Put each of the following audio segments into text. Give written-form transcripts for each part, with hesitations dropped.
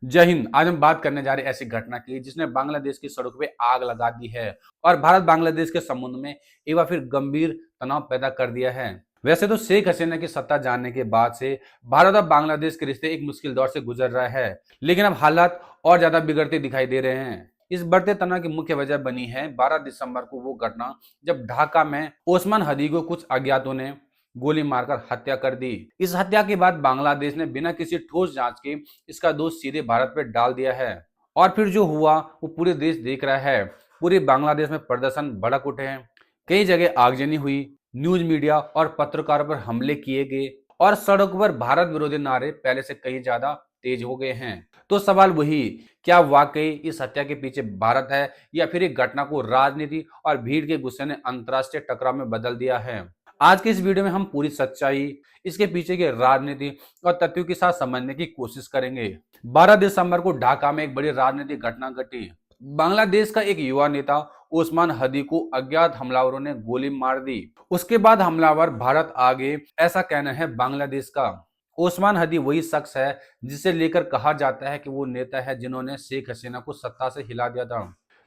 जय हिंद। आज हम बात करने जा रहे हैं ऐसी घटना की जिसने बांग्लादेश की सड़कों पे आग लगा दी है और भारत बांग्लादेश के संबंध में एक बार फिर गंभीर तनाव पैदा कर दिया है। वैसे तो शेख हसीना की सत्ता जानने के बाद से भारत और बांग्लादेश के रिश्ते एक मुश्किल दौर से गुजर रहा है, लेकिन अब हालात और ज्यादा बिगड़ते दिखाई दे रहे हैं। इस बढ़ते तनाव की मुख्य वजह बनी है 12 दिसंबर को वो घटना जब ढाका में ओस्मान हदी को कुछ अज्ञातों ने गोली मारकर हत्या कर दी। इस हत्या के बाद बांग्लादेश ने बिना किसी ठोस जांच के इसका दोष सीधे भारत पर डाल दिया है और फिर जो हुआ वो पूरे देश देख रहा है। पूरे बांग्लादेश में प्रदर्शन भड़क उठे हैं, कई जगह आगजनी हुई, न्यूज मीडिया और पत्रकारों पर हमले किए गए और सड़कों पर भारत विरोधी नारे पहले से कहीं ज्यादा तेज हो गए हैं। तो सवाल वही, क्या वाकई इस हत्या के पीछे भारत है या फिर एक घटना को राजनीति और भीड़ के गुस्से ने अंतर्राष्ट्रीय टकराव में बदल दिया है? आज के इस वीडियो में हम पूरी सच्चाई, इसके पीछे की राजनीति और तथ्यों के साथ समझने की कोशिश करेंगे। 12 दिसंबर को ढाका में एक बड़ी राजनीतिक घटना घटी। बांग्लादेश का एक युवा नेता ओस्मान हदी को अज्ञात हमलावरों ने गोली मार दी। उसके बाद हमलावर भारत आ गए, ऐसा कहना है बांग्लादेश का। ओस्मान हदी वही शख्स है जिसे लेकर कहा जाता है कि वो नेता है जिन्होंने शेख हसीना को सत्ता से हिला दिया था।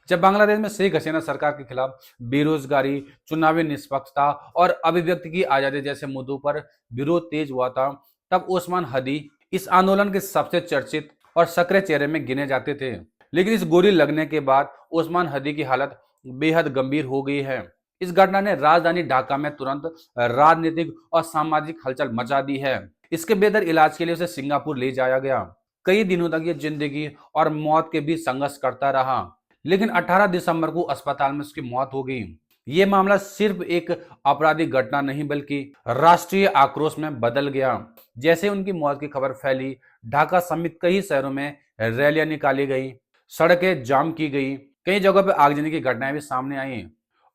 जब बांग्लादेश में शेख हसीना सरकार के खिलाफ बेरोजगारी, चुनावी निष्पक्षता और अभिव्यक्ति की आजादी जैसे मुद्दों पर विरोध तेज हुआ था, तब ओस्मान हदी इस आंदोलन के सबसे चर्चित और सक्रिय चेहरे में गिने जाते थे। लेकिन इस गोली लगने के बाद ओस्मान हदी की हालत बेहद गंभीर हो गई है। इस घटना ने राजधानी ढाका में तुरंत राजनीतिक और सामाजिक हलचल मचा दी है। इसके बेहतर इलाज के लिए उसे सिंगापुर ले जाया गया। कई दिनों तक ये जिंदगी और मौत के बीच संघर्ष करता रहा, लेकिन 18 दिसंबर को अस्पताल में उसकी मौत हो गई। ये मामला सिर्फ एक आपराधिक घटना नहीं बल्कि राष्ट्रीय आक्रोश में बदल गया। जैसे उनकी मौत की खबर फैली, ढाका समेत कई शहरों में रैलियां निकाली गई, सड़कें जाम की गई, कई जगहों पर आगजनी की घटनाएं भी सामने आई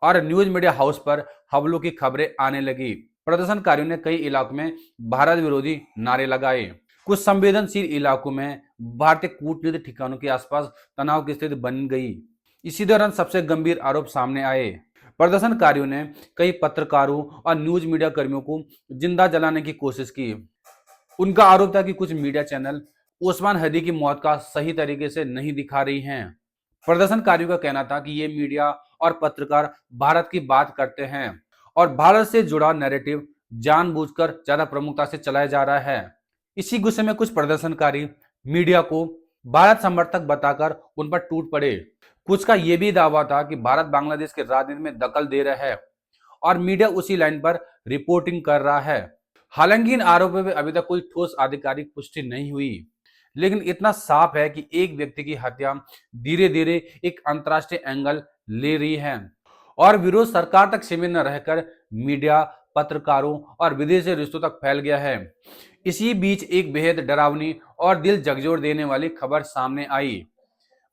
और न्यूज मीडिया हाउस पर हमलों की खबरें आने लगी। प्रदर्शनकारियों ने कई इलाकों में भारत विरोधी नारे लगाए। कुछ संवेदनशील इलाकों में भारतीय कूटनीतिक ठिकानों के आसपास तनाव की स्थिति बन गई। इसी दौरान सबसे गंभीर आरोप सामने आए। प्रदर्शनकारियों ने कई पत्रकारों और न्यूज मीडिया कर्मियों को जिंदा जलाने की कोशिश की। उनका आरोप था कि कुछ मीडिया चैनल ओस्मान हदी की मौत का सही तरीके से नहीं दिखा रही हैं। प्रदर्शनकारियों का कहना था कि ये मीडिया और पत्रकार भारत की बात करते हैं और भारत से जुड़ा नैरेटिव जानबूझकर ज्यादा प्रमुखता से चलाया जा रहा है। इसी गुस्से में कुछ प्रदर्शनकारी मीडिया को भारत समर्थक बताकर उन पर टूट पड़े। कुछ का यह भी दावा था कि भारत बांग्लादेश के राजनीति में दखल दे रहा है और मीडिया उसी लाइन पर रिपोर्टिंग कर रहा है। हालांकि इन आरोपों में अभी तक कोई ठोस आधिकारिक पुष्टि नहीं हुई, लेकिन इतना साफ है कि एक व्यक्ति की हत्या धीरे धीरे एक अंतर्राष्ट्रीय एंगल ले रही है और विरोध सरकार तक सीमित न रहकर मीडिया, पत्रकारों और विदेशी रिश्तों तक फैल गया है। इसी बीच एक बेहद डरावनी और दिल झकझोर देने वाली खबर सामने आई।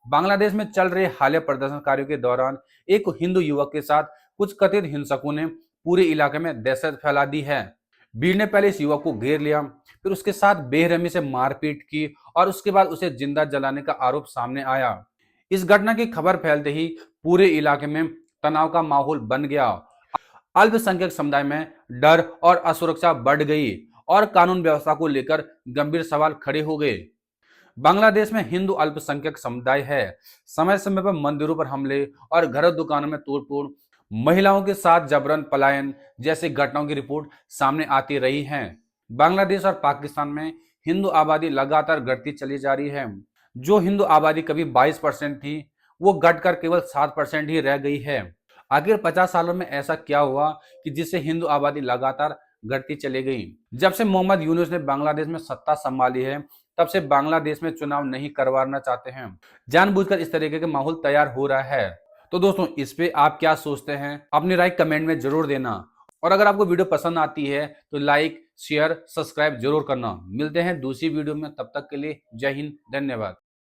बांग्लादेश में चल रहे हालिया प्रदर्शनकारियों के दौरान एक हिंदू युवक के साथ कुछ कथित हिंसकों ने पूरे इलाके में दहशत फैला दी है। भीड़ ने पहले इस युवक को घेर लिया, फिर उसके साथ बेरहमी से मारपीट की और उसके बाद उसे जिंदा जलाने का आरोप सामने आया। इस घटना की खबर फैलते ही पूरे इलाके में तनाव का माहौल बन गया। अल्पसंख्यक समुदाय में डर और असुरक्षा बढ़ गई और कानून व्यवस्था को लेकर गंभीर सवाल खड़े हो गए। बांग्लादेश में हिंदू अल्पसंख्यक समुदाय है। समय समय पर मंदिरों पर हमले और घर दुकानों में तोड़फोड़, महिलाओं के साथ जबरन पलायन जैसी घटनाओं की रिपोर्ट सामने आती रही है। बांग्लादेश और पाकिस्तान में हिंदू आबादी लगातार घटती चली जा रही है। जो हिंदू आबादी कभी 22% थी, वो घटकर केवल 7% ही रह गई है। आखिर 50 सालों में ऐसा क्या हुआ कि जिससे हिंदू आबादी लगातार घटती चली गई? जब से मोहम्मद यूनुस ने बांग्लादेश में सत्ता संभाली है, तब से बांग्लादेश में चुनाव नहीं करवाना चाहते हैं। जानबूझकर इस तरीके का माहौल तैयार हो रहा है। तो दोस्तों, इस पे आप क्या सोचते हैं? अपनी राय कमेंट में जरूर देना और अगर आपको वीडियो पसंद आती है तो लाइक, शेयर, सब्सक्राइब जरूर करना। मिलते हैं दूसरी वीडियो में, तब तक के लिए जय हिंद, धन्यवाद।